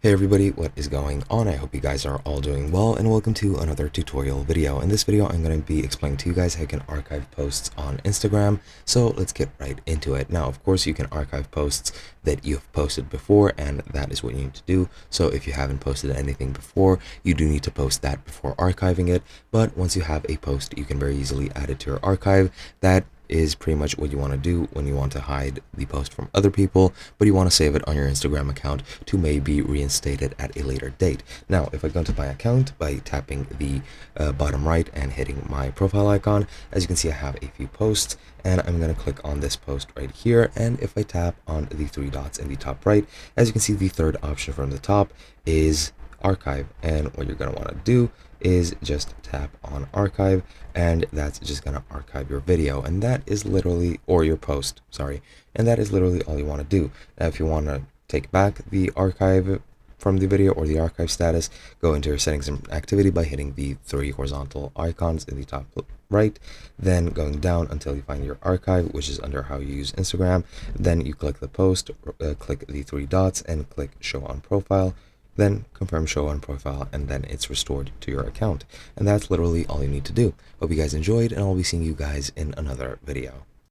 Hey everybody, what is going on? I hope you guys are all doing well, and welcome to another tutorial video. In this video, I'm going to be explaining to you guys how you can archive posts on Instagram. So let's get right into it. Now, of course, you can archive posts that you've posted before, and that is what you need to do. So if you haven't posted anything before, you do need to post that before archiving it. But once you have a post, you can very easily add it to your archive. That is pretty much what you want to do when you want to hide the post from other people, but you want to save it on your Instagram account to maybe reinstate it at a later date. Now, if I go into my account by tapping the bottom right and hitting my profile icon, as you can see, I have a few posts, and I'm going to click on this post right here. And if I tap on the three dots in the top right, as you can see, the third option from the top is archive. And what you're going to want to do is just tap on archive, and that's just going to archive your video, and that is literally, or your post, sorry, and that is literally all you want to do. Now, if you want to take back the archive from the video or the archive status, go into your settings and activity by hitting the three horizontal icons in the top right, then going down until you find your archive, which is under how you use Instagram. Then you click the post, click the three dots and click show on profile, then confirm show on profile, and then it's restored to your account. And that's literally all you need to do. Hope you guys enjoyed, and I'll be seeing you guys in another video.